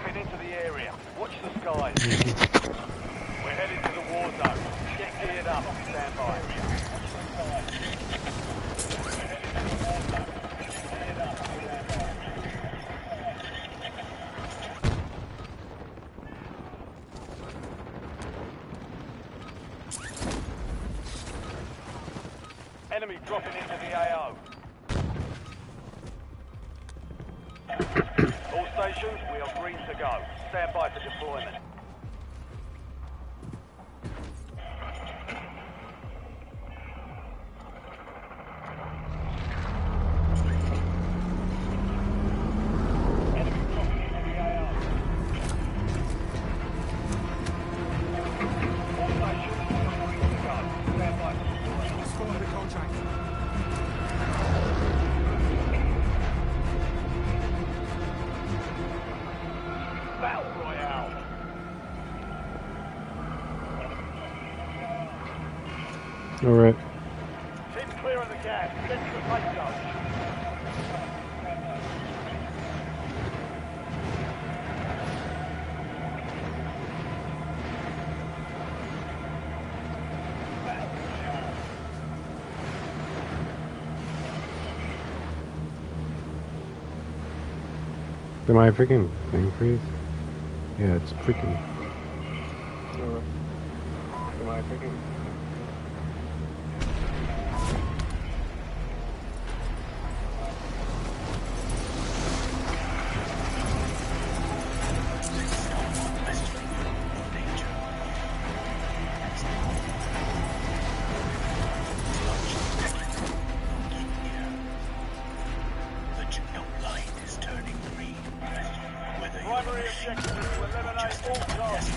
dropping into the area. Watch the skies. We're headed to the war zone. Get geared up. Stand by. Enemy dropping into the AO. All stations, we are green to go. Stand by for deployment. Enemy dropping into the AO. All stations, we are green to go. Stand by for deployment. Score the contract. Battle Royale. All right. Keep clear of the gas. Get to the safe zone. Did my freaking thing freeze? Yeah, it's freaking. Am I freaking? Primary objective is to eliminate all targets.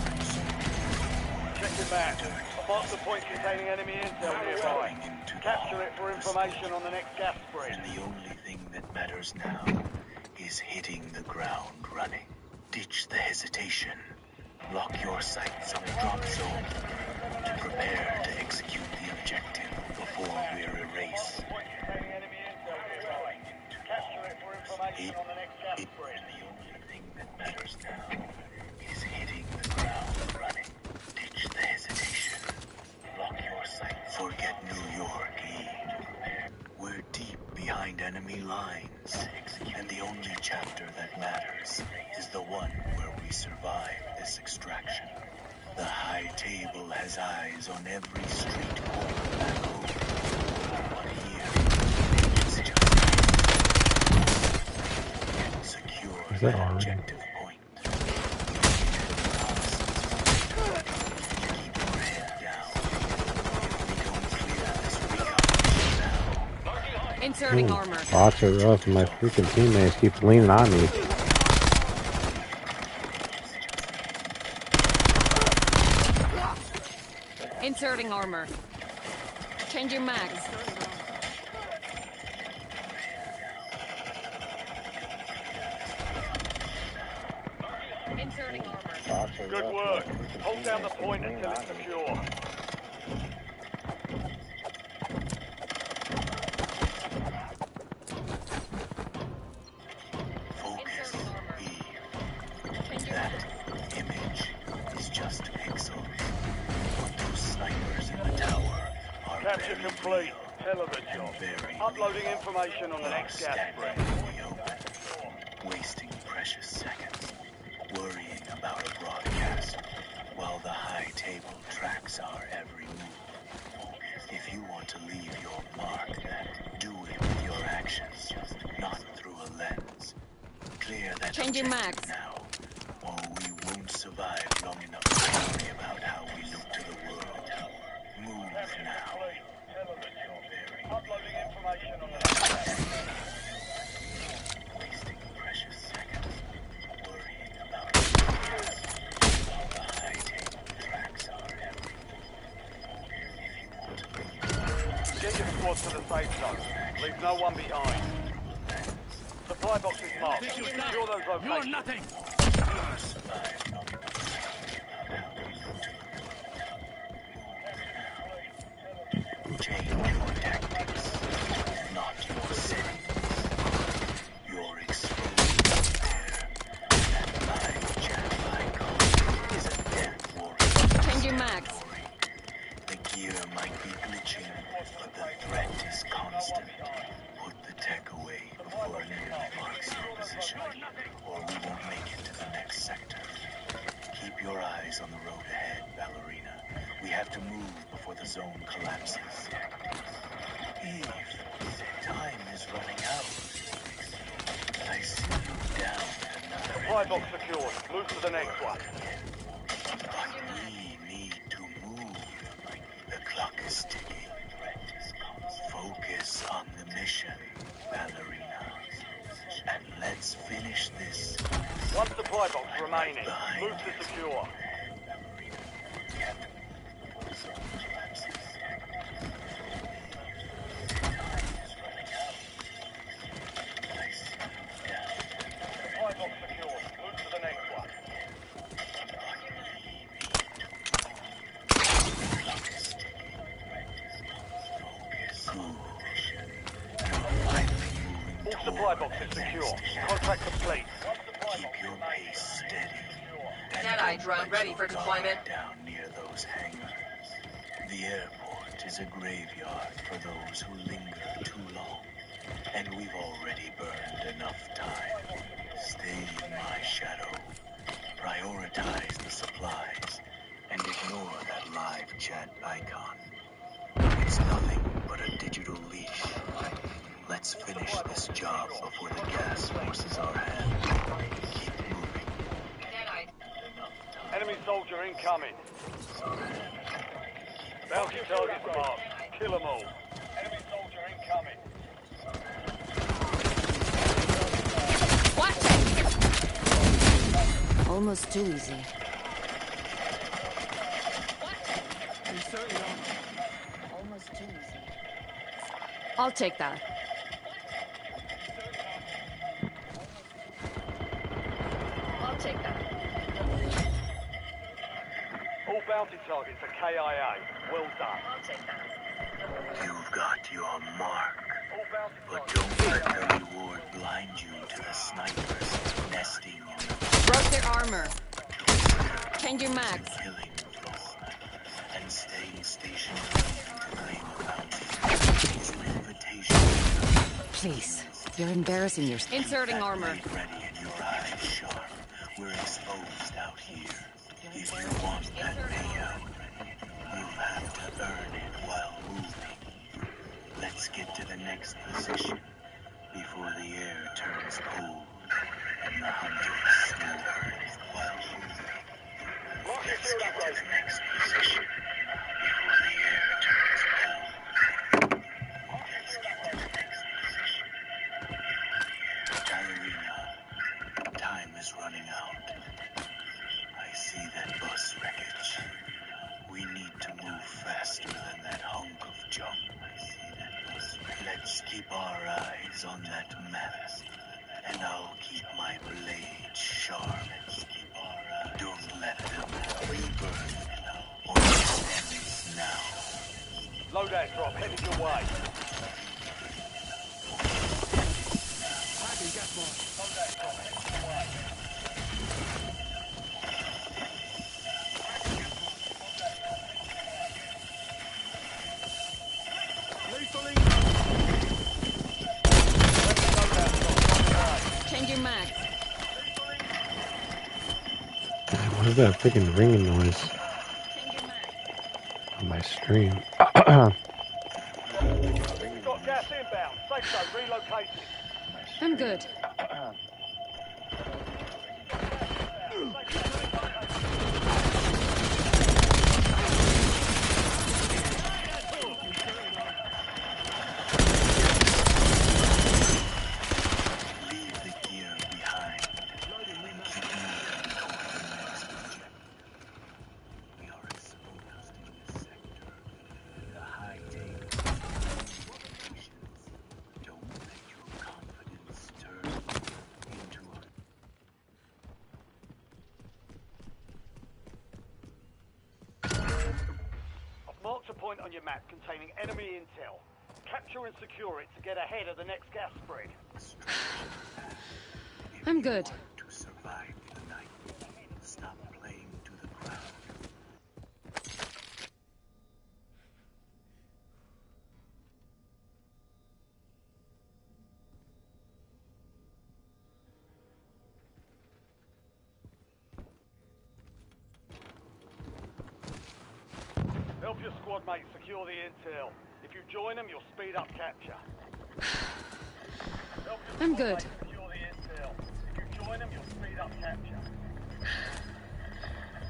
Check your map. Mark the point containing enemy intel nearby. Capture it for information on the next gas spread. And the only thing that matters now is hitting the ground running. Ditch the hesitation. Lock your sights on the drop zone. And prepare to execute the objective before we're erased. Capture it for information on the next gas spread. And the only thing that matters now is hitting the ground running. Ditch the hesitation. Lock your sights. Forget New York, We're deep behind enemy lines. And the only chapter that matters is the one where we survive this extraction. The high table has eyes on every street corner back home. But here, it's just secure that the already? objective point. Keep your head down. If we don't clear this recon now, Inserting armor. Bots are rough, and my freaking teammates keep leaning on me. Inserting armor. Changing mags. Inserting armor. Good work. Hold down the point until it's secure. focus, Eve. That image is just pixels. But those snipers in the tower are Capture very complete. real Hell of a and job. very Uploading real. information on the next gas Standing spread. in the open, wasting precious seconds, worrying about a broadcast, while the high table tracks our every move. If you want to leave your mark, then do it with your actions, not through a lens. Clear that Changing objective mags. now, or we won't survive long enough to worry about how we look to the world. Move now. Uploading information on the next gas spread. Wasting precious seconds, worrying about a broadcast, while the high table tracks our every move. If you want to leave Get your squad to the safe zone. Leave no one behind. Supply box is marked. Secure those locations. You're nothing. survive long enough to worry about how we look to the world. Change your tactics, not your settings. You're exposed there, and live the zone collapses. Eve, time is running out. I see you down another. Supply box secured. Move to the next one. We need to move. The clock is ticking. Focus on the mission, ballerina. And let's finish this. One supply box remaining. Move to secure. Supply box secured. Move to the next one. All supply boxes secure. Contract complete. Keep your pace steady. Deadeye drone ready for deployment. Down near those hangars. The airport is a graveyard for those who linger too long. And we've already burned enough time. Stay in my shadow. Prioritize the supplies. And ignore that live chat icon. It's nothing but a digital leash. Let's finish this job before the gas forces our hand. Keep moving. Enemy soldier incoming. Bounty targets marked. Kill them all. Enemy soldier incoming. Watch it! Almost too easy. Almost too easy. I'll take that. I'll take that. All bounty targets are KIA. Well done. I'll take that. You've got your mark. All bounty But targets don't let the reward blind you to the snipers nesting in the Broke their armor. Changing mags. killing floor. And staying stationed to claim the bounty is an invitation. Please. You're embarrassing yourself. Inserting That armor. blade ready and your eyes sharp. We're exposed out here. If you want that payout, you'll have to earn it while moving. Let's get to the next position before the air turns cold and the hunters still hurt while moving. Let's get to the next position before the air turns cold. Let's get to the next position. Ballerina, time is running out. I see that bus wreckage. We need to move faster than that hunk of junk. I see that bus wreckage. Let's keep our eyes on that map. And I'll keep my blade sharp. Let's keep our eyes. Don't let them rebirth or ends now. Loadout drop headed your way. Changing mags. What is that freaking ringing noise Changing mags. on my stream? We've got gas inbound. Safe zone relocated. I'm good. Leave the gear behind and keep moving toward the next objective. We are exposed in this sector. The high-tech communications. Don't let your confidence turn into a... I've marked a point on your map containing enemy intel. Capture and secure it to get ahead of the next gas spread. I'm good. To survive the night, stop playing to the crowd. Help your squad mates secure the intel. If you join them, you'll speed up capture. Help your I'm squad good. mates secure the intel. If you join them, you'll speed up capture.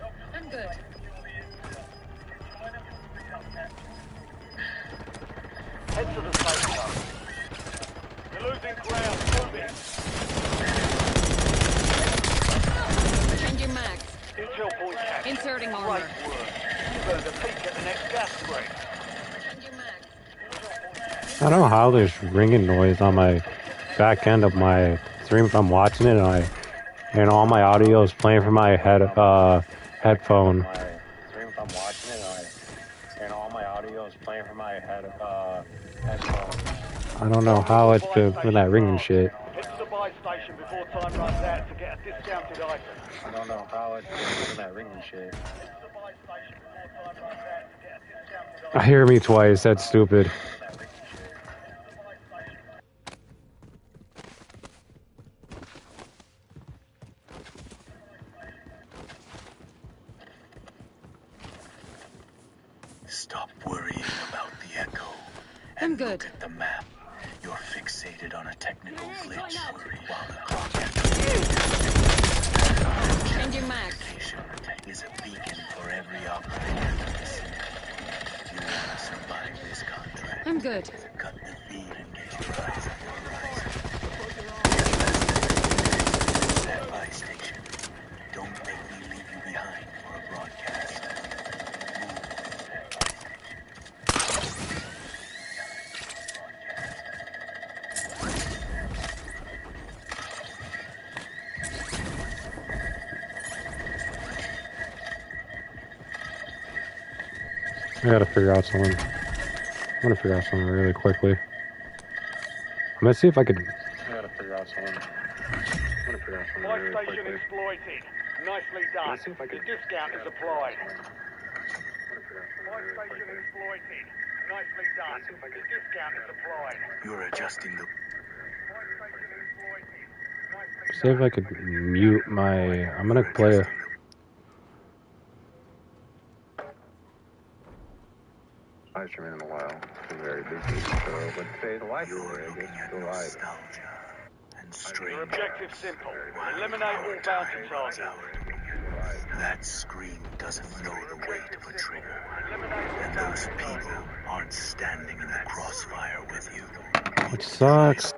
Help your I'm squad good. mates secure the intel. If you join them, you'll speed up capture. Head to the safe zone. You're losing ground. Move it. Changing mags. Intel point capture. Inserting Great armor. work. You've earned a peek at the next gas break. Changing mags. I don't know how there's ringing noise on my back end of my stream if I'm watching it, and all my audio is playing from my headphone. I don't know how it's doing that ringing shit. Head to the buy station before time runs out to get a discounted item. I hear me twice. That's stupid. Stop worrying about the echo. I'm And good. look at the map. You're fixated on a technical glitch while the clock Changing mags. is a beacon for every operator to listen to. You want to survive this contract. I'm good. Cut the feed and get your eyes on the horizon. That buy station. Don't make me leave you behind for a broadcast. I gotta figure out something. I'm gonna figure out something really quickly. I'm gonna see if I could. Buy station exploited. Nicely done. The discount is applied. Buy station exploited. Nicely done. The discount is applied. You're adjusting the... Buy station exploited. Nicely See if I could mute my. I'm gonna play a. Live streaming in a while. It's very busy, so but today the live You're stream looking is at still live. nostalgia and Your strange. objective's simple. Eliminate all bounty targets. That screen doesn't know the weight of a trigger, and those people aren't standing in the crossfire with you. Which sucks.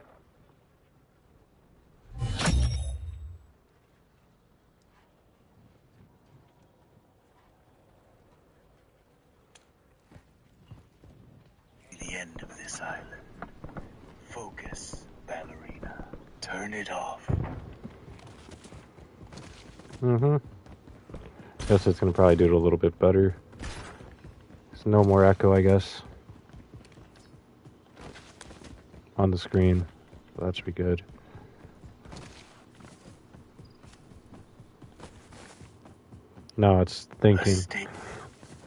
The end of this island. Focus, ballerina. Turn it off. Guess it's gonna probably do it a little bit better. There's no more echo, I guess, on the screen. So that should be good. No, it's thinking.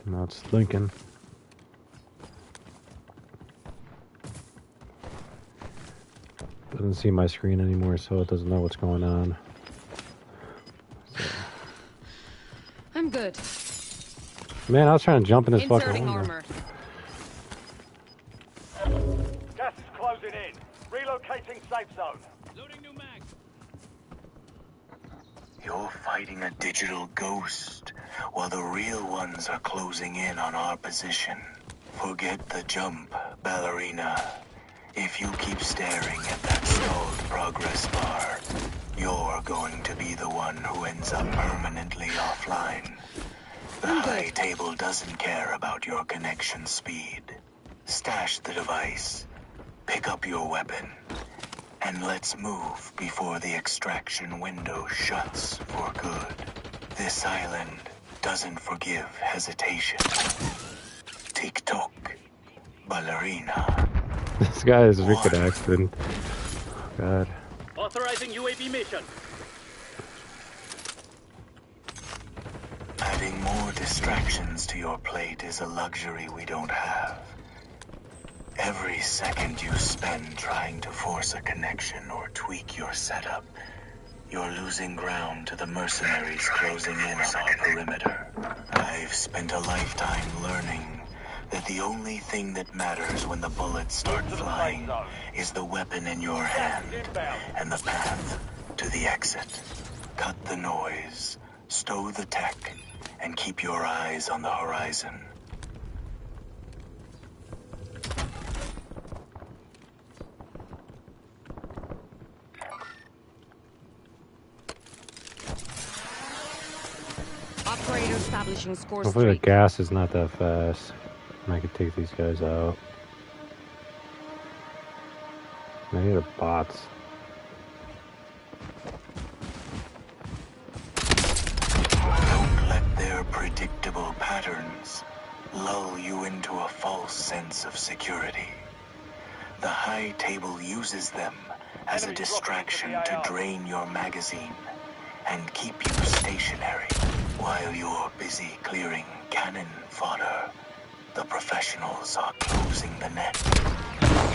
No, it's thinking. Doesn't see my screen anymore, so it doesn't know what's going on. So. I'm good. Man, I was trying to jump in this fucking Inserting window. armor. Gas is closing in. Relocating safe zone. Loading new mag. You're fighting a digital ghost, while the real ones are closing in on our position. Forget the jump, ballerina. If you keep staring at that stalled progress bar, you're going to be the one who ends up permanently offline. The high table doesn't care about your connection speed. Stash the device, pick up your weapon, and let's move before the extraction window shuts for good. This island doesn't forgive hesitation. Tick-tock, ballerina. This guy is a wicked accident. God. Authorizing UAV mission. Adding more distractions to your plate is a luxury we don't have. Every second you spend trying to force a connection or tweak your setup, you're losing ground to the mercenaries closing in on our perimeter. I've spent a lifetime learning that the only thing that matters when the bullets start flying is the weapon in your hand and the path to the exit. Cut the noise, stow the tech, and keep your eyes on the horizon. Operator establishing score Hopefully the streak. gas is not that fast. And I can take these guys out. Maybe the bots. Don't let their predictable patterns lull you into a false sense of security. The high table uses them as a distraction to drain your magazine and keep you stationary while you're busy clearing cannon fodder. The professionals are closing the net.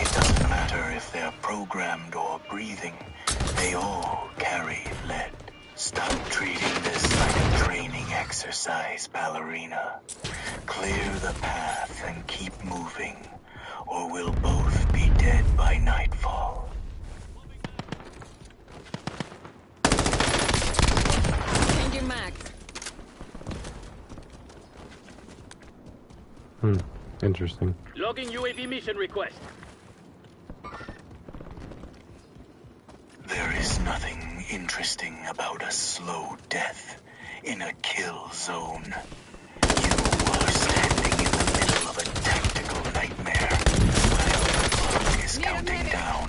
It doesn't matter if they're programmed or breathing, they all carry lead. Stop treating this like a training exercise, ballerina. Clear the path and keep moving, or we'll both be dead by nightfall. Changing mags. Interesting. Logging UAV mission request. There is nothing interesting about a slow death in a kill zone. You are standing in the middle of a tactical nightmare while the clock is counting down.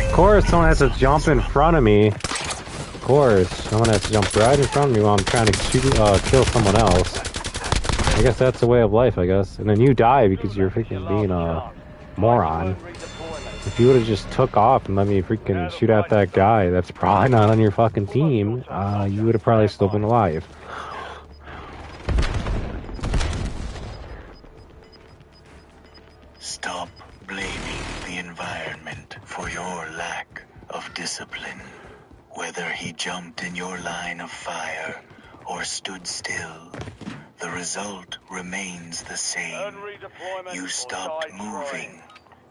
Of course, someone has to jump in front of me. Of course, someone has to jump right in front of me while I'm trying to kill someone else. I guess that's the way of life, I guess. And then you die because you're freaking being a moron. If you would have just took off and let me freaking shoot at that guy that's probably not on your fucking team, you would have probably still been alive. Stop blaming the environment for your lack of discipline. Whether he jumped in your line of fire or stood still, the result remains the same. You stopped moving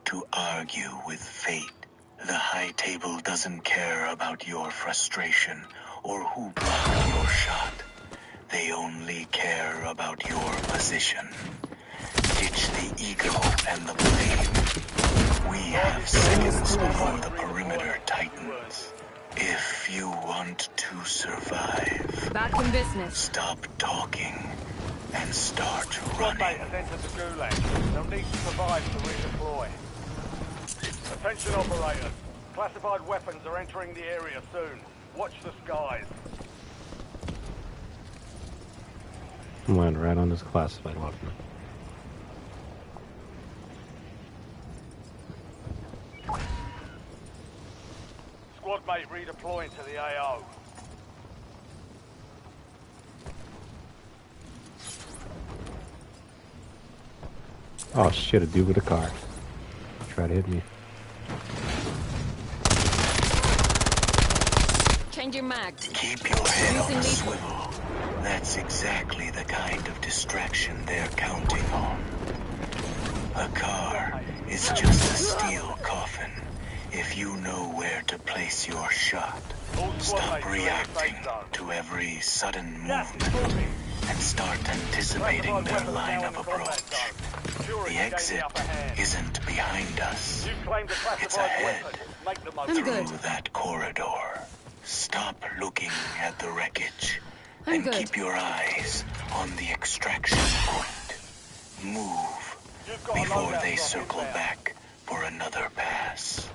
to argue with fate. The high table doesn't care about your frustration or who blocked your shot. They only care about your position. Ditch the ego and the blame. We have seconds before the perimeter tightens. If you want to survive, Back in business. stop talking and start running. Has entered the gulag. They'll need to survive to redeploy. Attention operators. Classified weapons are entering the area soon. Watch the skies. I'm landing right on this classified weapon. Squad mate redeploying to the AO. Oh shit, a dude with a car. Try to hit me. Changing mags. Keep your head on a swivel. That's exactly the kind of distraction they're counting on. A car is just a steel coffin if you know where to place your shot. Stop reacting to every sudden movement and start anticipating their line of approach. The exit isn't behind us. It's ahead, through that corridor. Stop looking at the wreckage and keep your eyes on the extraction point. Move before they circle back for another pass.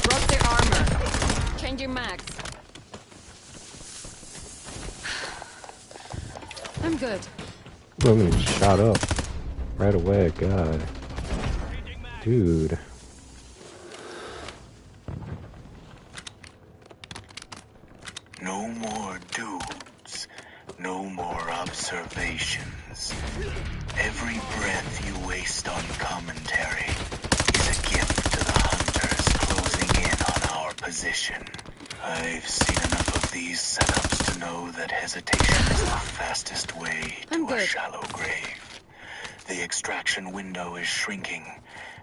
Broke their armor. Changing mags. I'm good. I'm getting shot up right away, God. Dude. No more dudes, no more observations. Every breath you waste on commentary is a gift to the hunters closing in on our position. I've seen enough of these setups to know that hesitation is the fastest way to a shallow grave. The extraction window is shrinking,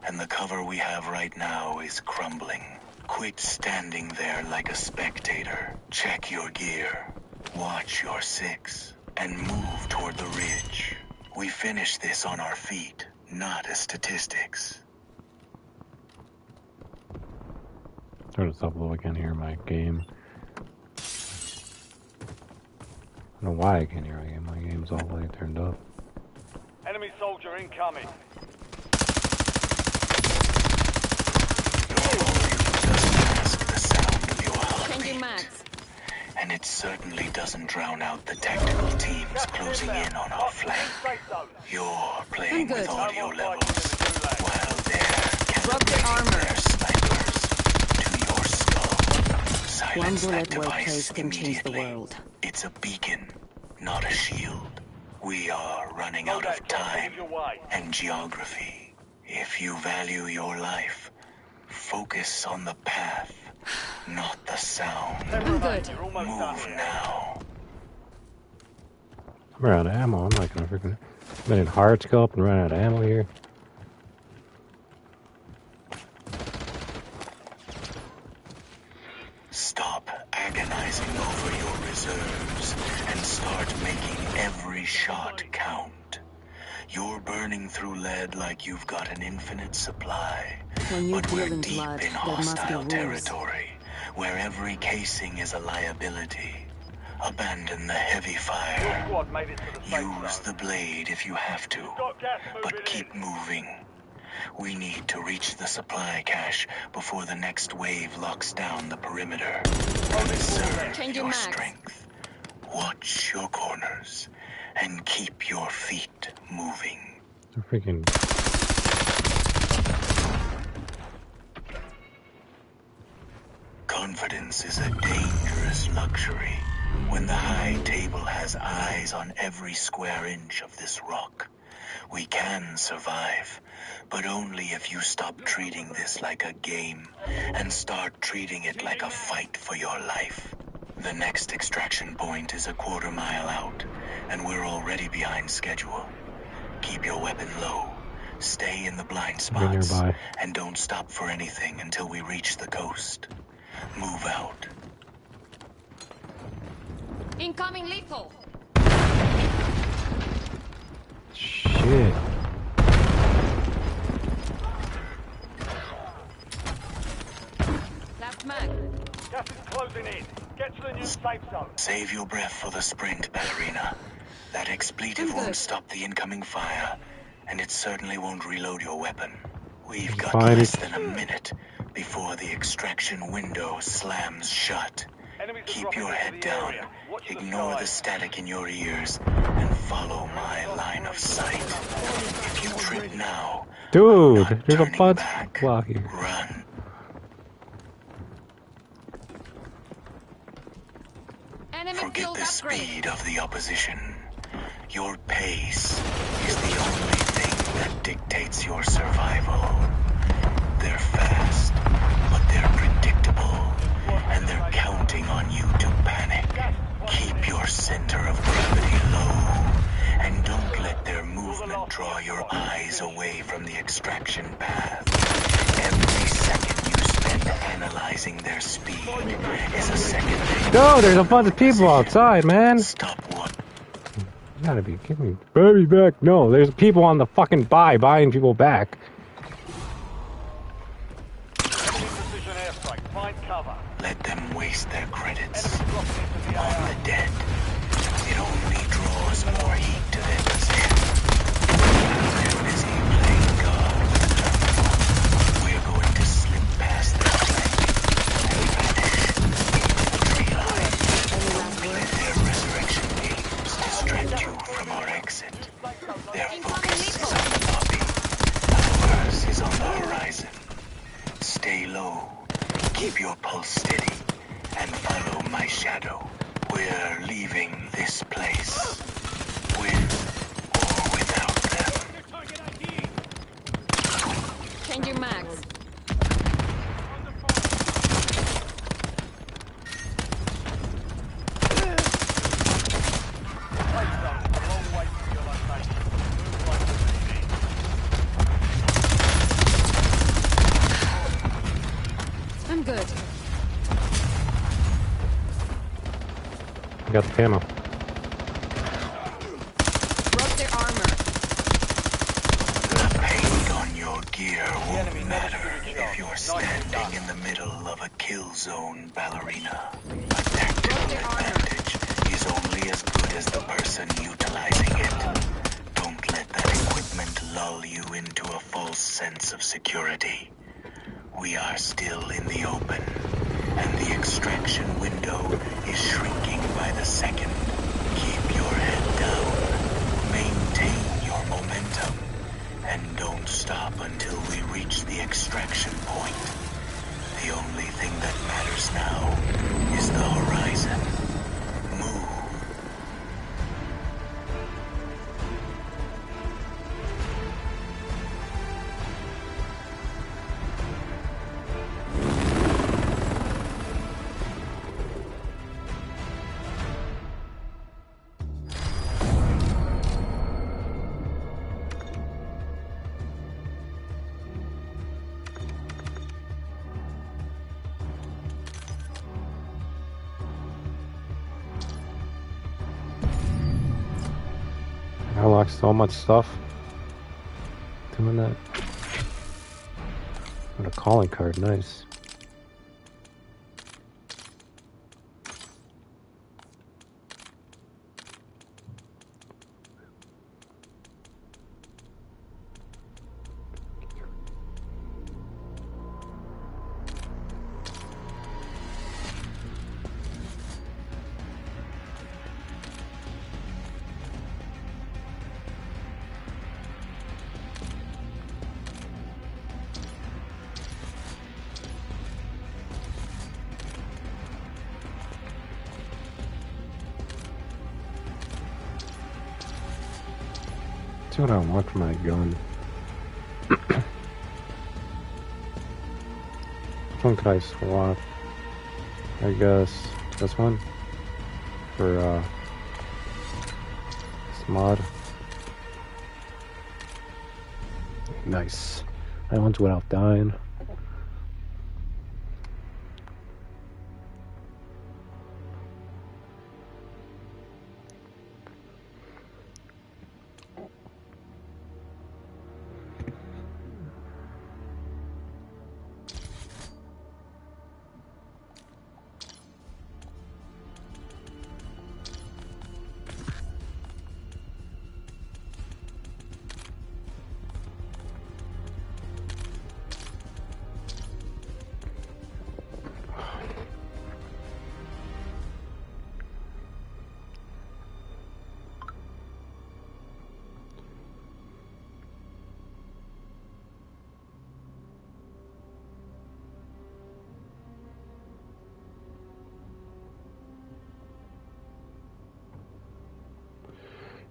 and the cover we have right now is crumbling. Quit standing there like a spectator. Check your gear, watch your six, and move toward the ridge. We finish this on our feet, not as statistics. Turn this up a little. I can't hear my game. I don't know why I can't hear my game. My game's all the way turned up. Enemy soldier incoming. Changing mags. And it certainly doesn't drown out the tactical teams closing in on our flank. You're playing with audio levels, while they're Drop the armor. their snipers to your skull. One Silence that bullet well device placed can change the immediately. world. It's a beacon, not a shield. We are running out of time and geography. If you value your life, focus on the path, not the sound. I'm good. Move now. I'm out of ammo. I'm not gonna freaking. I'm in hard scope and run out of ammo here. Stop agonizing over your reserves and start making every shot count. You're burning through lead like you've got an infinite supply. When you But we're deal in deep blood, in there must be hostile rules. territory, where every casing is a liability. Abandon the heavy fire. Squad made it to the safe Use zone. the blade if you have to, Got gas but moving keep moving. We need to reach the supply cache before the next wave locks down the perimeter. Conserve Changing your mags. strength. Watch your corners and keep your feet moving. They're freaking. Confidence is a dangerous luxury when the high table has eyes on every square inch of this rock. We can survive, but only if you stop treating this like a game and start treating it like a fight for your life. The next extraction point is a quarter-mile out, and we're already behind schedule. Keep your weapon low, stay in the blind Right spots, nearby. and don't stop for anything until we reach the coast. Move out. Incoming lethal. Shit. Last mag. Gas is closing in. Get to the new safe zone. Save your breath for the sprint, ballerina. That expletive I'm good. won't stop the incoming fire, and it certainly won't reload your weapon. We've got Fine. less than a minute before the extraction window slams shut. Enemies are Keep dropping your into head the down, area. Watch ignore the skies. static in your ears, and follow my line of sight. If you trip now, Dude, not there's a turning bunch back. of block here. Run. Enemy Forget killed the upgrade. speed of the opposition. Your pace is the only thing that dictates your survival. They're fast, but they're predictable, and they're counting on you to panic. Keep your center of gravity low, and don't let their movement draw your eyes away from the extraction path. Every second you spend analyzing their speed is a second they No, there's a bunch of people outside, man. stop one. You gotta be kidding me. Baby back. No, there's people on the fucking buying people back. Enemy precision airstrike. Find cover. Let them waste their credits Enemy dropping into the on area. the dead. It only draws more heat to their position. They're busy playing God. We're going to slip past their flank and vanish into the tree line. Don't let their resurrection games distract you from our exit. Their focus is on the lobby. Ours is on the horizon. Stay low, keep your pulse steady, and follow my shadow. We're leaving this place, with or without them. Changing mags. I'm good. I got the camo. Broke their armor. The paint on your gear enemy won't never matter stood a if you're chance. Nicely standing done. in the middle of a kill zone, ballerina. A tactical Broke their armor. advantage is only as good as the person utilizing it. Don't let that equipment lull you into a false sense of security. We are still in the open, and the extraction window is shrinking by the second. Keep your head down, maintain your momentum, and don't stop until we reach the extraction point. The only thing that matters now is the horizon. Move. I unlocked so much stuff. Doing that. Got a calling card, nice. See what I want for my gun. Which one could I swap? I guess this one for this mod. Nice. That one's without dying.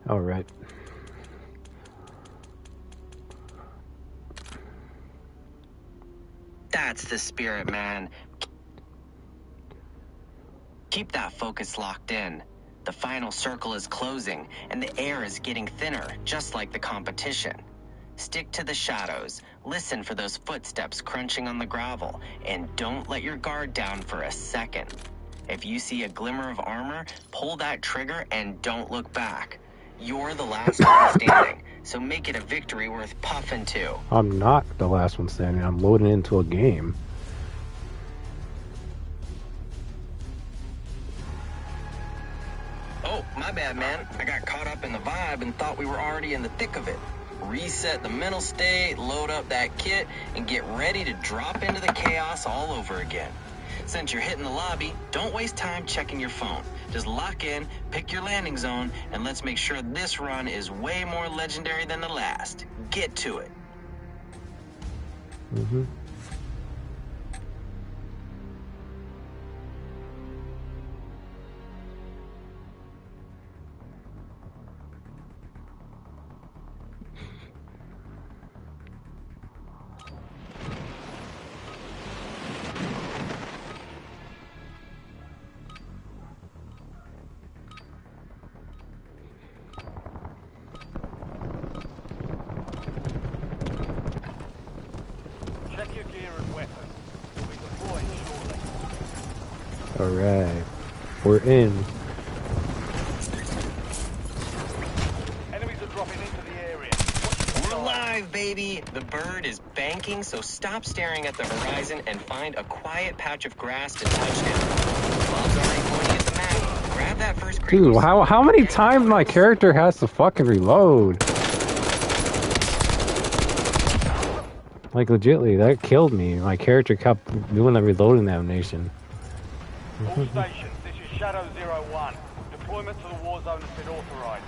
All right. That's the spirit, man. Keep that focus locked in. The final circle is closing, and the air is getting thinner, just like the competition. Stick to the shadows, listen for those footsteps crunching on the gravel, and don't let your guard down for a second. If you see a glimmer of armor, pull that trigger and don't look back. You're the last one standing, so make it a victory worth puffing to. I'm not the last one standing. I'm loading into a game. Oh, my bad, man. I got caught up in the vibe and thought we were already in the thick of it. Reset the mental state, load up that kit, and get ready to drop into the chaos all over again. Since you're hitting the lobby, don't waste time checking your phone. Just lock in, pick your landing zone, and let's make sure this run is way more legendary than the last. Get to it. Mm-hmm. Alright. We're in. Enemies are dropping into the area. We're alive, baby! The bird is banking, so stop staring at the horizon and find a quiet patch of grass to touchdown. Bob's already pointing at the map. Grab that first creep. Dude, how many times my character has to fucking reload? Like, legitly, that killed me. My character kept doing the reloading animation. All stations, this is Shadow 01. Deployment to the war zone has been authorized.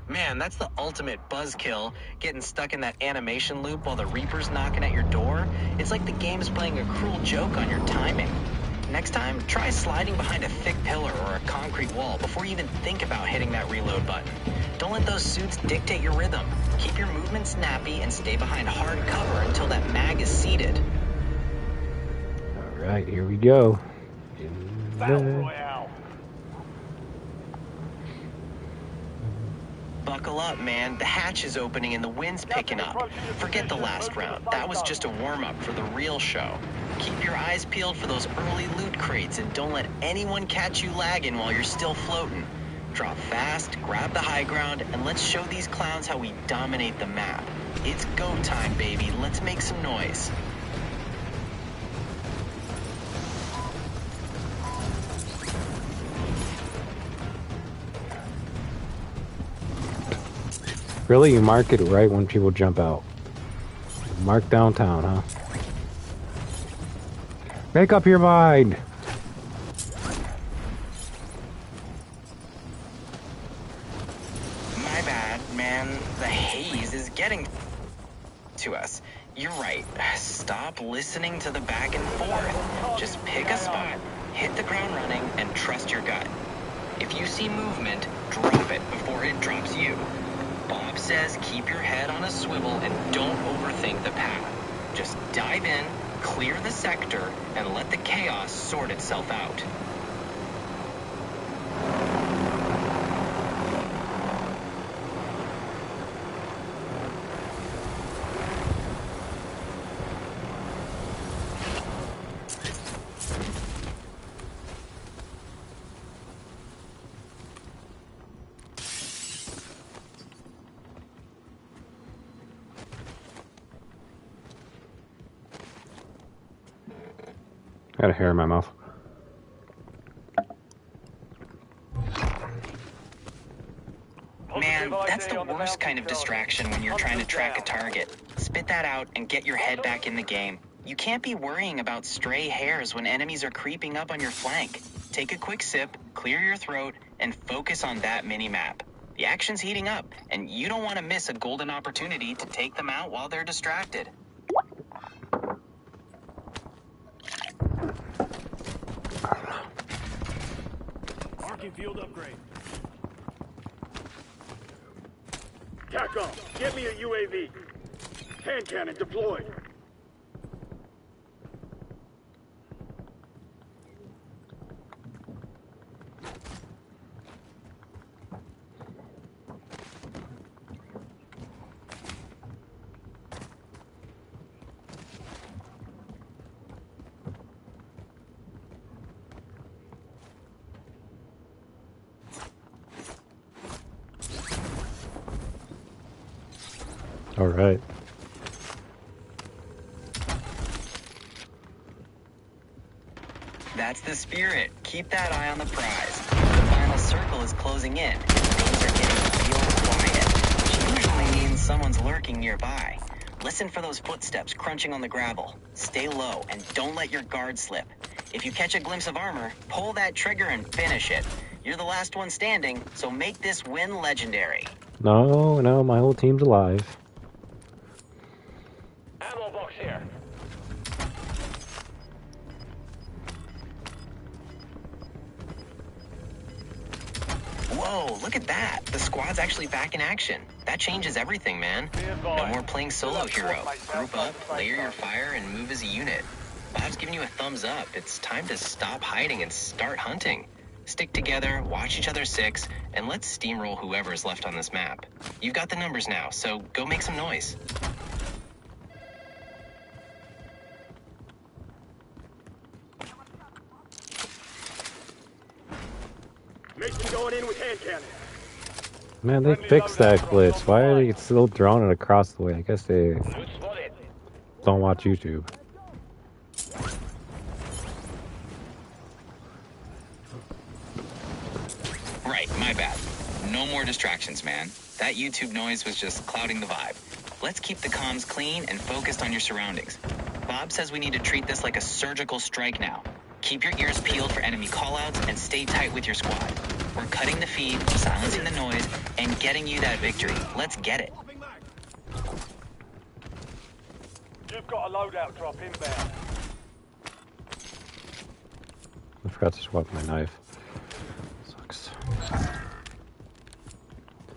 Man, that's the ultimate buzzkill, getting stuck in that animation loop while the Reaper's knocking at your door. It's like the game's playing a cruel joke on your timing. Next time, try sliding behind a thick pillar or a concrete wall before you even think about hitting that reload button. Don't let those suits dictate your rhythm. Keep your movement snappy and stay behind hard cover until that mag is seated. Alright, here we go. Battle Royale. Buckle up, man. The hatch is opening and the wind's picking up. Forget the last round. That was just a warm-up for the real show. Keep your eyes peeled for those early loot crates and don't let anyone catch you lagging while you're still floating. Drop fast, grab the high ground, and let's show these clowns how we dominate the map. It's go time, baby. Let's make some noise. Really? You mark it right when people jump out. Mark downtown, huh? Make up your mind! My bad, man. The haze is getting to us. You're right. Stop listening to the back and forth. Just pick a spot, hit the ground running, and trust your gut. If you see movement, drop it before it drops you. Bob says keep your head on a swivel and don't overthink the path. Just dive in, clear the sector, and let the chaos sort itself out. I got a hair in my mouth. Man, that's the worst kind of distraction when you're trying to track a target. Spit that out and get your head back in the game. You can't be worrying about stray hairs when enemies are creeping up on your flank. Take a quick sip, clear your throat, and focus on that mini-map. The action's heating up, and you don't want to miss a golden opportunity to take them out while they're distracted. Marking field upgrade. TACOM, get me a UAV. Hand cannon deployed. All right. That's the spirit. Keep that eye on the prize. The final circle is closing in. Things are getting real quiet, which usually means someone's lurking nearby. Listen for those footsteps crunching on the gravel. Stay low and don't let your guard slip. If you catch a glimpse of armor, pull that trigger and finish it. You're the last one standing, so make this win legendary. No, my whole team's alive. Ammo box here. Whoa, look at that. The squad's actually back in action. That changes everything, man. No more playing solo hero. Group up, layer your fire, and move as a unit. Bob's giving you a thumbs up. It's time to stop hiding and start hunting. Stick together, watch each other six, and let's steamroll whoever's left on this map. You've got the numbers now, so go make some noise. Mason going in with hand cannon. Man, they fixed that glitch. Why are they still drawing it across the way? I guess they don't watch YouTube. Right, my bad. No more distractions, man. That YouTube noise was just clouding the vibe. Let's keep the comms clean and focused on your surroundings. Bob says we need to treat this like a surgical strike now. Keep your ears peeled for enemy callouts and stay tight with your squad. We're cutting the feed, silencing the noise, and getting you that victory. Let's get it. You've got a loadout drop inbound. I forgot to swap my knife. Sucks.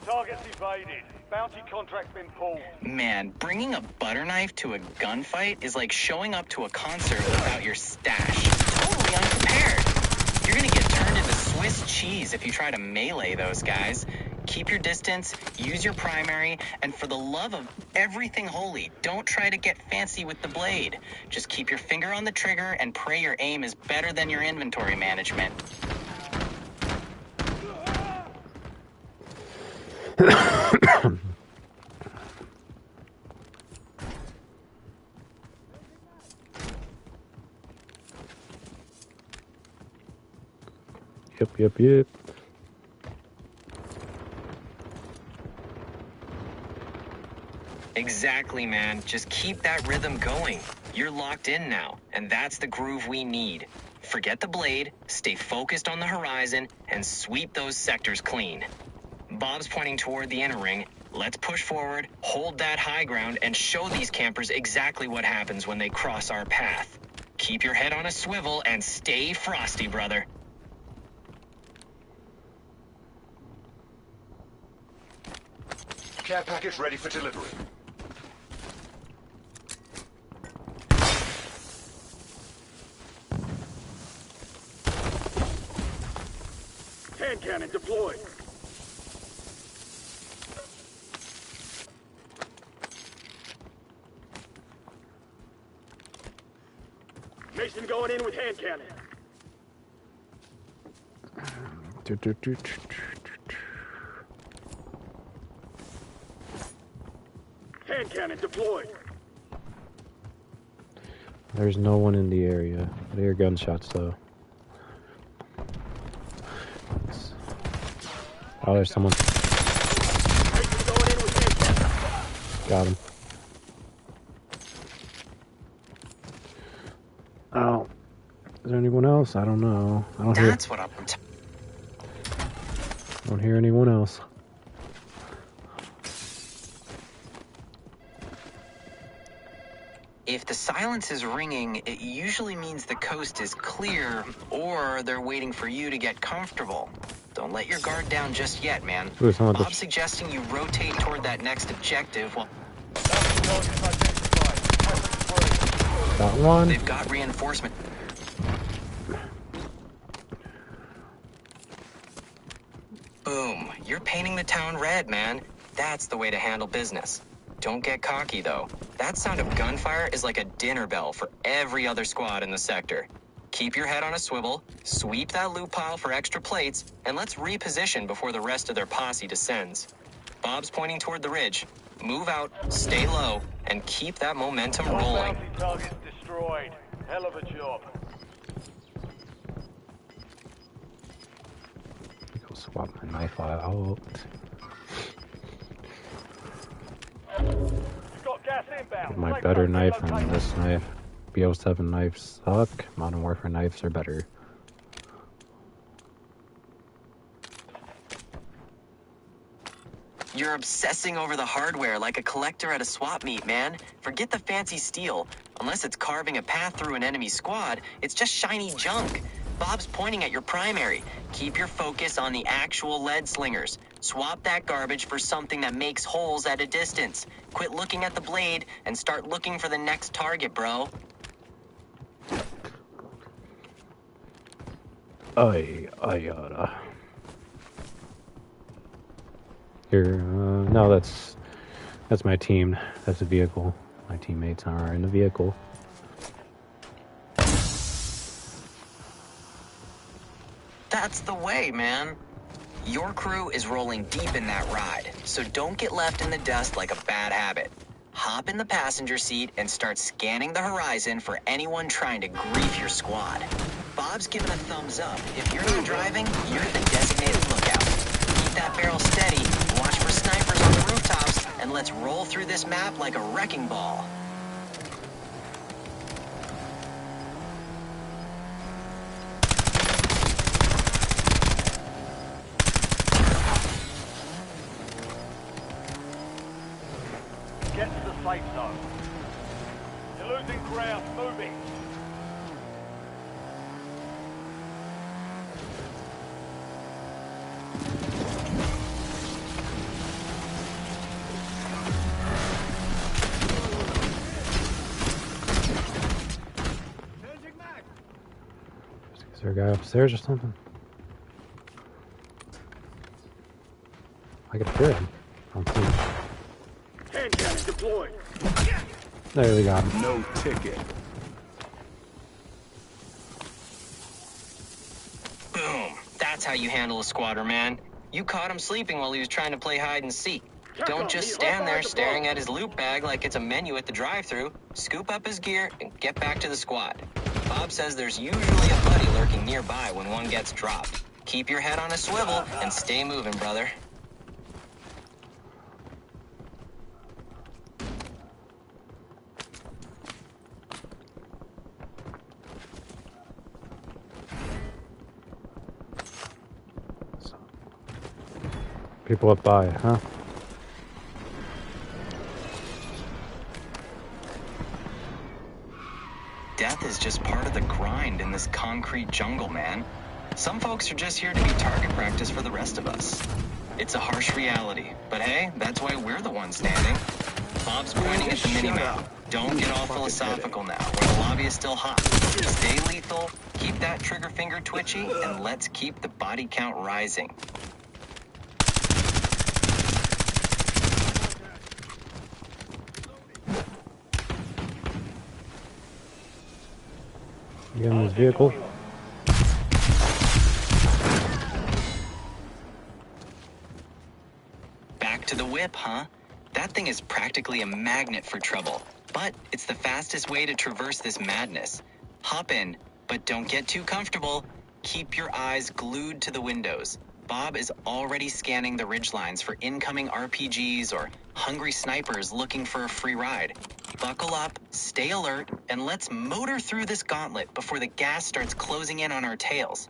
Target's evaded. Bounty contract's been pulled. Man, bringing a butter knife to a gunfight is like showing up to a concert without your stash. Totally unprepared. You're gonna get turned into Swiss cheese if you try to melee those guys. Keep your distance, use your primary, and for the love of everything holy, don't try to get fancy with the blade. Just keep your finger on the trigger and pray your aim is better than your inventory management. Yep. Exactly, man. Just keep that rhythm going. You're locked in now, and that's the groove we need. Forget the blade, stay focused on the horizon, and sweep those sectors clean. Bob's pointing toward the inner ring. Let's push forward, hold that high ground, and show these campers exactly what happens when they cross our path. Keep your head on a swivel and stay frosty, brother. Care package ready for delivery. Hand cannon deployed. Mason going in with hand cannon. Hand cannon deployed. There's no one in the area. I hear gunshots though. Oh, there's someone. Mason going in with hand cannon. Got him. Oh. Is there anyone else? I don't know. I don't That's what I'm don't hear anyone else. If the silence is ringing, it usually means the coast is clear, or they're waiting for you to get comfortable. Don't let your guard down just yet, man. Ooh, someone Bob's suggesting you rotate toward that next objective while Got one. they've got reinforcement. Boom. You're painting the town red, man. That's the way to handle business. Don't get cocky, though. That sound of gunfire is like a dinner bell for every other squad in the sector. Keep your head on a swivel, sweep that loot pile for extra plates, and let's reposition before the rest of their posse descends. Bob's pointing toward the ridge. Move out, stay low, and keep that momentum rolling. Bounty target's destroyed. Hell of a job. Go swap my knife out. You've got gas inbound. Get my Safe better zone knife than relocated. this knife. BO7 knives suck. Modern Warfare knives are better. You're obsessing over the hardware like a collector at a swap meet, man. Forget the fancy steel. Unless it's carving a path through an enemy squad, it's just shiny junk. Bob's pointing at your primary. Keep your focus on the actual lead slingers. Swap that garbage for something that makes holes at a distance. Quit looking at the blade and start looking for the next target, bro. Ayada. Here, no, that's my team. That's the vehicle. My teammates are in the vehicle. That's the way, man. Your crew is rolling deep in that ride, so don't get left in the dust like a bad habit. Hop in the passenger seat and start scanning the horizon for anyone trying to grief your squad. Bob's giving a thumbs up. If you're not driving, you're the designated lookout. Keep that barrel steady, watch for snipers on the rooftops, and let's roll through this map like a wrecking ball. Get to the safe zone. You're losing ground. Moving. Is there a guy upstairs or something? I could hear him. I don't see him. Hand cannon deployed. There we got him. No ticket. Boom. That's how you handle a squatter, man. You caught him sleeping while he was trying to play hide and seek. Don't just stand there staring at his loot bag like it's a menu at the drive-thru. Scoop up his gear and get back to the squad. Bob says there's usually a buddy lurking nearby when one gets dropped. Keep your head on a swivel and stay moving, brother. People up by, huh? Death is just part of the grind in this concrete jungle, man. Some folks are just here to be target practice for the rest of us. It's a harsh reality, but hey, that's why we're the ones standing. Bob's pointing at the minimap. Don't get all philosophical now, where the lobby is still hot. Stay lethal, keep that trigger finger twitchy, and let's keep the body count rising. You get in this vehicle. Back to the whip, huh? That thing is practically a magnet for trouble, but it's the fastest way to traverse this madness. Hop in, but don't get too comfortable. Keep your eyes glued to the windows. Bob is already scanning the ridgelines for incoming RPGs or hungry snipers looking for a free ride. Buckle up, stay alert, and let's motor through this gauntlet before the gas starts closing in on our tails.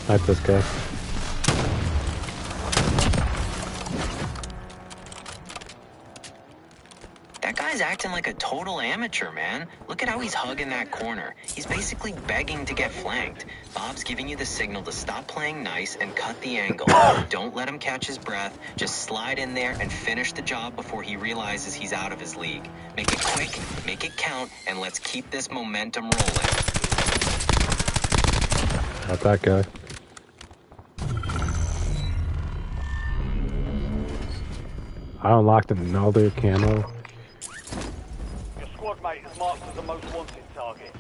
Snipe this guy. That guy's acting like a total amateur, man. Look at how he's hugging that corner. He's basically begging to get flanked. Bob's giving you the signal to stop playing nice and cut the angle. Don't let him catch his breath. Just slide in there and finish the job before he realizes he's out of his league. Make it quick, make it count, and let's keep this momentum rolling. Not that guy. I unlocked another camo. Your squad mate is marked as the most wanted target.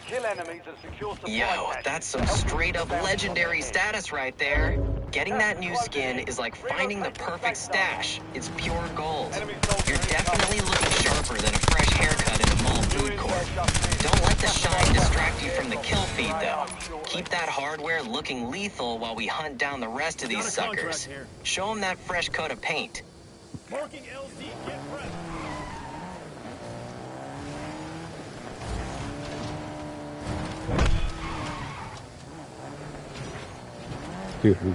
Kill enemies and secure supply Yo, caches. that's some straight up legendary status right there. Getting that new skin is like finding the perfect stash. It's pure gold. You're definitely looking sharper than a fresh haircut in a mall food court. Don't let the shine distract you from the kill feed though. Keep that hardware looking lethal while we hunt down the rest of these suckers. Show them that fresh coat of paint. Marking LZ, get ready. Dude, we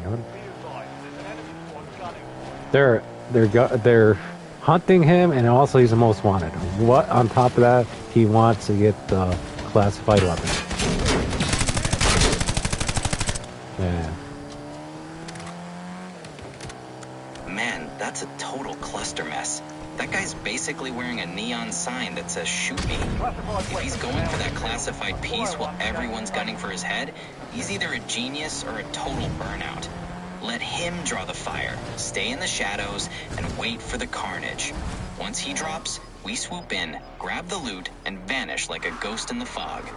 got him. They're hunting him, and also he's the most wanted. What on top of that, he wants to get the classified weapon. Man, that's a total cluster. mess. That guy's basically wearing a neon sign that says shoot me. If he's going for that classified piece while everyone's gunning for his head, he's either a genius or a total burnout. Let him draw the fire, stay in the shadows, and wait for the carnage. Once he drops, we swoop in, grab the loot, and vanish like a ghost in the fog.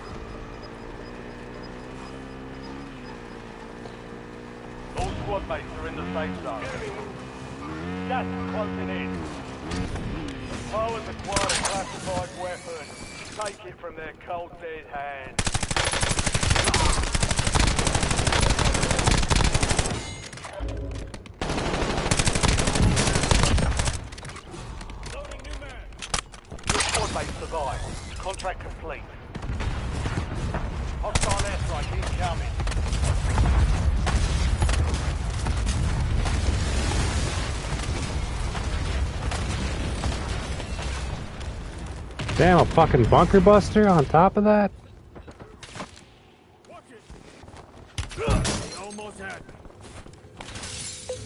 All squad mates are in the safe zone. Gas is closing in. Poe has acquired a classified weapon. Take it from their cold dead hands. Loading new man. Your squad mates survived. Contract complete. Hostile airstrike incoming. Damn, a fucking bunker buster on top of that?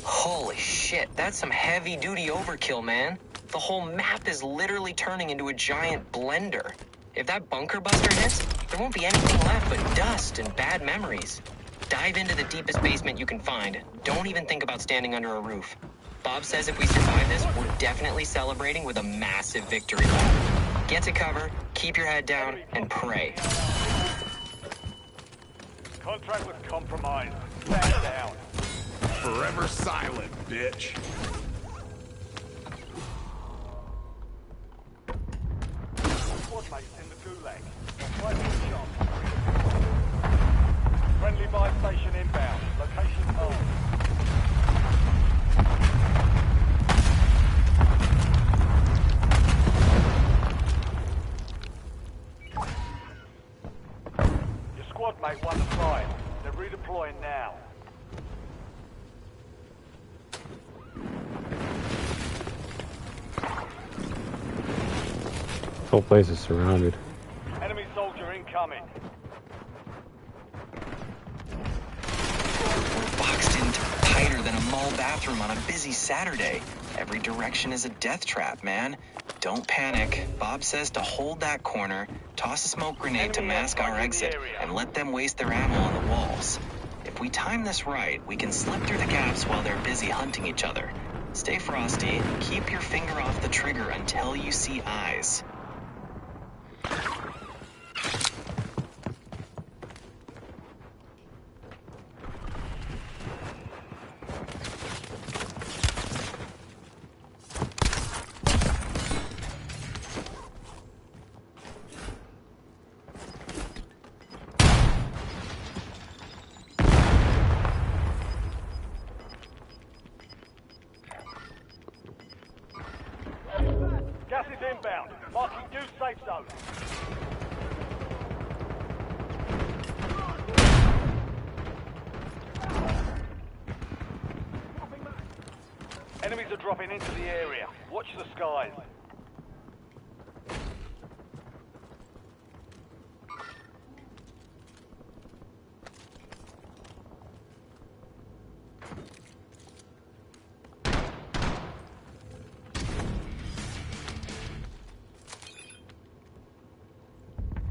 Holy shit, that's some heavy-duty overkill, man. The whole map is literally turning into a giant blender. If that bunker buster hits, there won't be anything left but dust and bad memories. Dive into the deepest basement you can find. Don't even think about standing under a roof. Bob says if we survive this, we're definitely celebrating with a massive victory lap. Get to cover, keep your head down, and pray. Contract was compromised. Stand down. Forever silent, bitch. Squad mates in the gulag. Right in the shop. Friendly buy station inbound. Location marked. Your squad mate won the fight. They're redeploying now. This whole place is surrounded. Enemy soldier incoming. We're boxed in tighter than a mall bathroom on a busy Saturday. Every direction is a death trap, man. Don't panic. Bob says to hold that corner, toss a smoke grenade to mask our exit, and let them waste their ammo on the walls. If we time this right, we can slip through the gaps while they're busy hunting each other. Stay frosty. Keep your finger off the trigger until you see eyes. Gas is inbound. Marking new safe zone. Enemies are dropping into the area. Watch the skies.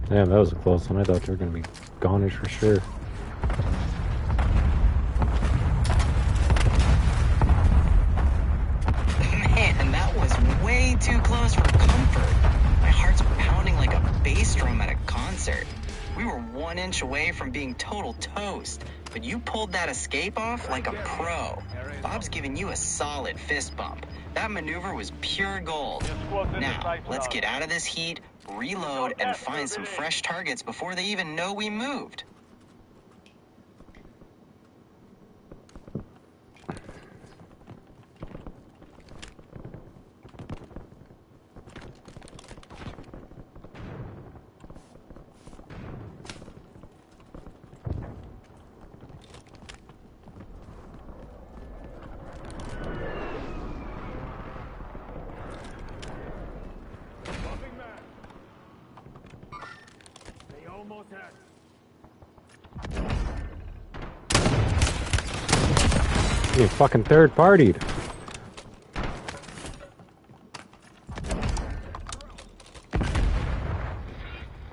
Damn, that was a close one. I thought they were gonna be gonish for sure. Man, that was way too close for comfort. My heart's pounding like a bass drum at a concert. We were 1 inch away from being total toast, but you pulled that escape off like a pro. Bob's giving you a solid fist bump. That maneuver was pure gold. Now, let's get out of this heat, reload, and find some fresh targets before they even know we moved. You fucking third partied.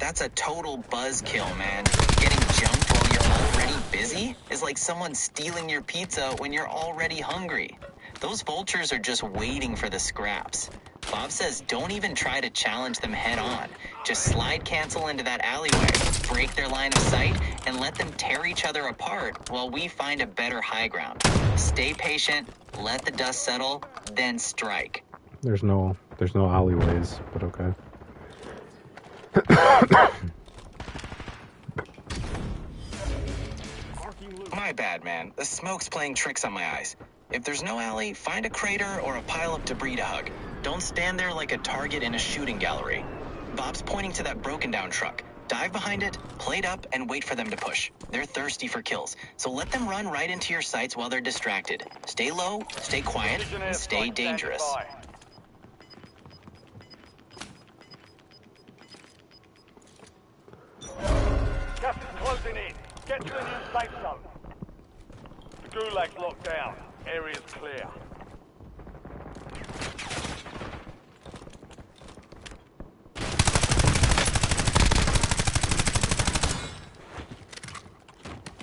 That's a total buzzkill, man. Getting jumped while you're already busy is like someone stealing your pizza when you're already hungry. Those vultures are just waiting for the scraps. Bob says don't even try to challenge them head on. Just slide cancel into that alleyway, break their line of sight, and let them tear each other apart while we find a better high ground. Stay patient, let the dust settle, then strike. There's no alleyways, but okay. My bad, man. The smoke's playing tricks on my eyes. If there's no alley, find a crater or a pile of debris to hug. Don't stand there like a target in a shooting gallery. Bob's pointing to that broken down truck. Dive behind it, plate up, and wait for them to push. They're thirsty for kills, so let them run right into your sights while they're distracted. Stay low, stay quiet, and stay dangerous. Gas is closing in. Get to the new safe zone. The Gulag's locked down. Area's clear.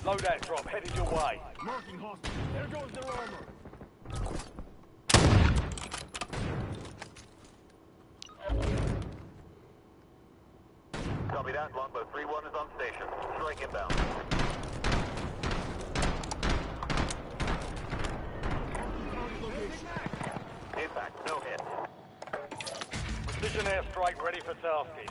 Loadout drop headed your way. Marking hostile. There goes their armor. Copy that. Longbow 3-1 is on station. Strike inbound. Impact, no hit. Precision airstrike ready for tasking.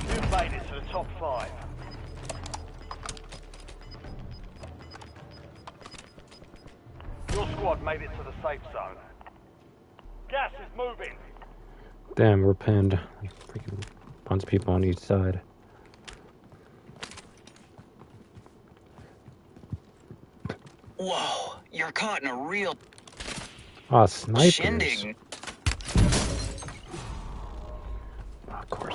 You made it to the top 5. Your squad made it to the safe zone. Gas is moving. Damn, we're pinned. Freaking bunch of people on each side. Whoa, you're caught in a real Ah, snipers. shindig. Of course,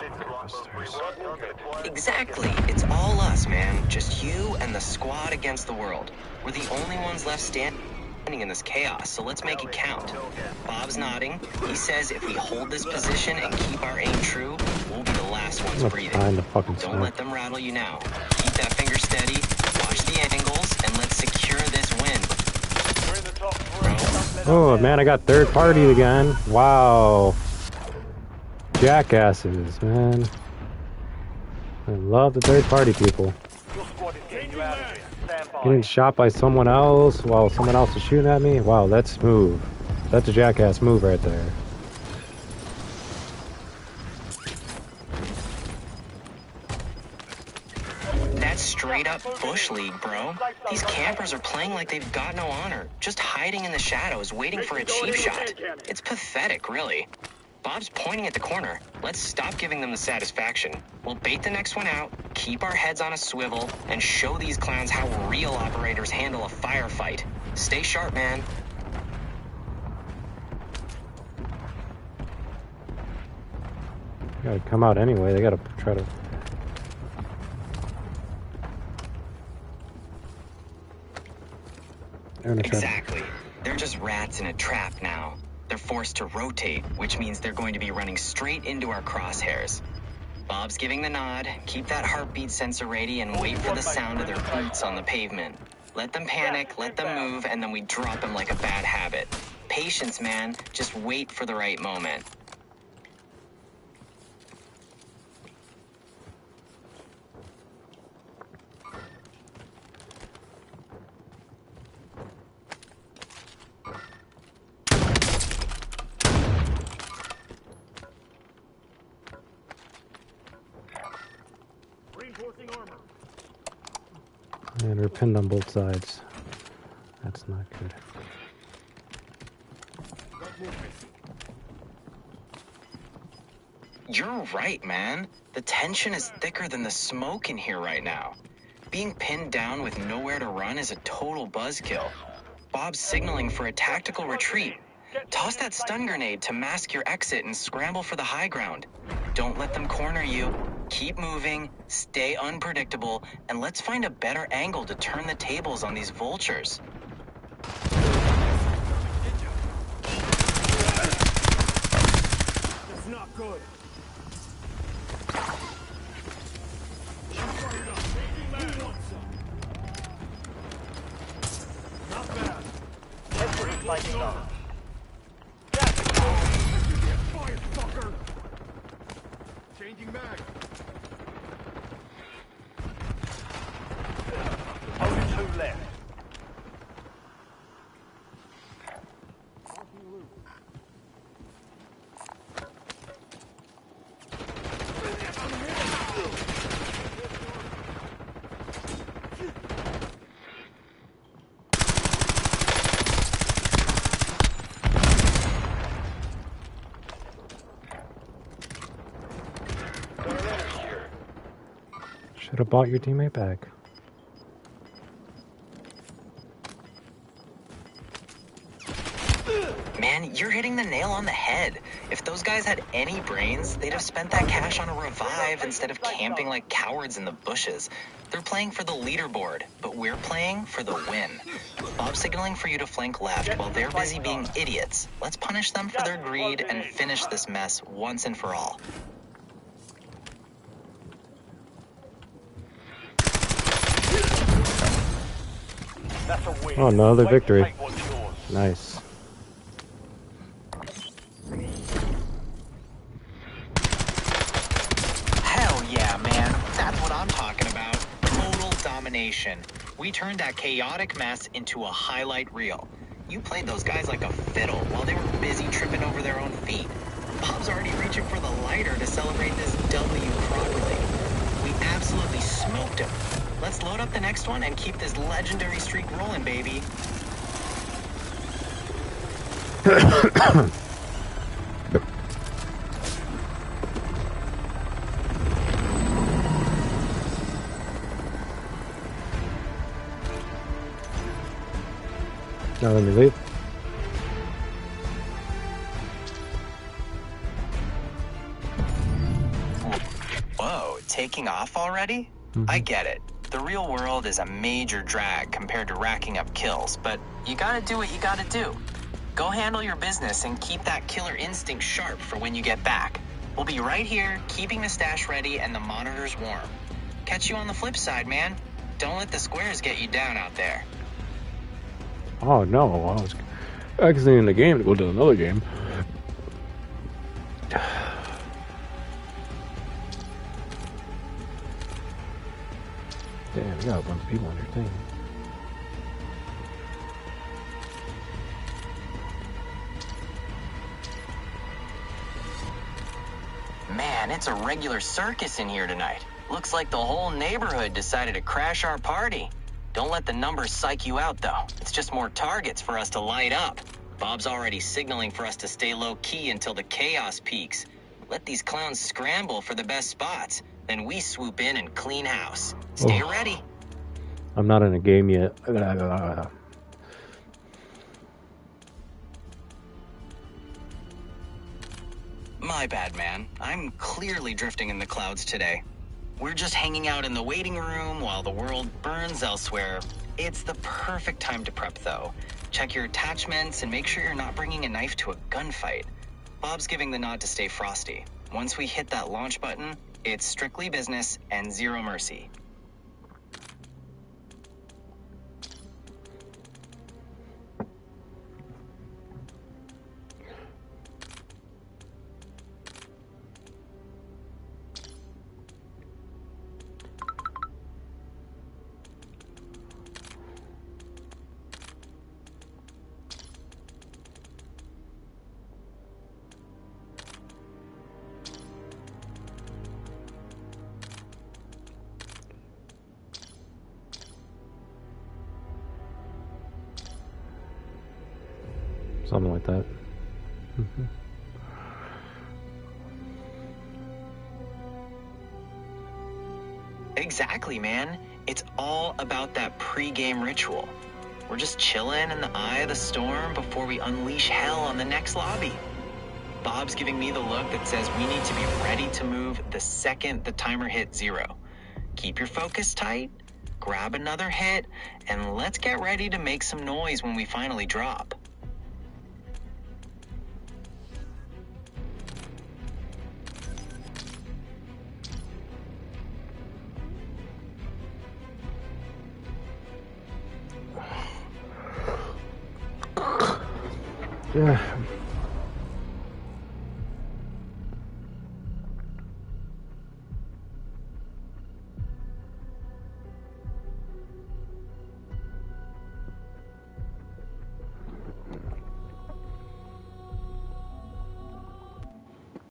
Exactly. It's all us, man. Just you and the squad against the world. We're the only ones left standing in this chaos, so let's make it count. Bob's nodding. He says if we hold this position and keep our aim true, we'll be the last ones breathing. Don't let them rattle you now. Keep that finger steady, watch the angles, and let's secure this win. You're in the top 3. Oh man, I got third party again. Wow. Jackasses, man. I love the third party people. Your squad is getting you out of here. Stand by. Getting shot by someone else while someone else is shooting at me. Wow, that's smooth. That's a jackass move right there. That's straight up Bush League, bro. These campers are playing like they've got no honor, just hiding in the shadows, waiting for a cheap shot. It's pathetic, really. Bob's pointing at the corner. Let's stop giving them the satisfaction. We'll bait the next one out, keep our heads on a swivel, and show these clowns how real operators handle a firefight. Stay sharp, man. They gotta come out anyway. They gotta try to... Exactly. They're just rats in a trap now. They're forced to rotate, which means they're going to be running straight into our crosshairs. Bob's giving the nod. Keep that heartbeat sensor ready and wait for the sound of their boots on the pavement. Let them panic, let them move, and then we drop them like a bad habit. Patience, man. Just wait for the right moment. Reinforcing armor. And we're pinned on both sides. That's not good. You're right, man. The tension is thicker than the smoke in here right now. Being pinned down with nowhere to run is a total buzzkill. Bob's signaling for a tactical retreat. Toss that stun grenade to mask your exit and scramble for the high ground. Don't let them corner you. Keep moving, stay unpredictable, and let's find a better angle to turn the tables on these vultures. is not good. Not bad. Head for the safe zone. Fire, fucker! Changing back. Only 2 left. Should have bought your teammate back. Man, you're hitting the nail on the head. If those guys had any brains, they'd have spent that cash on a revive instead of camping like cowards in the bushes. They're playing for the leaderboard, but we're playing for the win. Bob's signaling for you to flank left while they're busy being idiots. Let's punish them for their greed and finish this mess once and for all. That's a win. Oh, another Wait to victory. take what's yours. Nice. Hell yeah, man. That's what I'm talking about. Total domination. We turned that chaotic mess into a highlight reel. You played those guys like a fiddle while they were busy tripping over their own feet. Bob's already reaching for the lighter to celebrate this W properly. We absolutely smoked him. Let's load up the next one and keep this legendary streak rolling, baby. Now let me leave. Whoa, taking off already? I get it. The real world is a major drag compared to racking up kills, but you gotta do what you gotta do. Go handle your business and keep that killer instinct sharp for when you get back. We'll be right here, keeping the stash ready and the monitors warm. Catch you on the flip side, man. Don't let the squares get you down out there. Oh no, I was exiting the game to go to another game. Damn, you got a bunch of people on your thing. Man, it's a regular circus in here tonight. Looks like the whole neighborhood decided to crash our party. Don't let the numbers psych you out, though. It's just more targets for us to light up. Bob's already signaling for us to stay low-key until the chaos peaks. Let these clowns scramble for the best spots. Then we swoop in and clean house. Stay ready. I'm not in a game yet. My bad, man. I'm clearly drifting in the clouds today. We're just hanging out in the waiting room while the world burns elsewhere. It's the perfect time to prep, though. Check your attachments and make sure you're not bringing a knife to a gunfight. Bob's giving the nod to stay frosty. Once we hit that launch button, it's strictly business and zero mercy. Something like that. Exactly, man. It's all about that pre-game ritual. We're just chilling in the eye of the storm before we unleash hell on the next lobby. Bob's giving me the look that says we need to be ready to move the second the timer hits 0. Keep your focus tight, grab another hit, and let's get ready to make some noise when we finally drop. Yeah.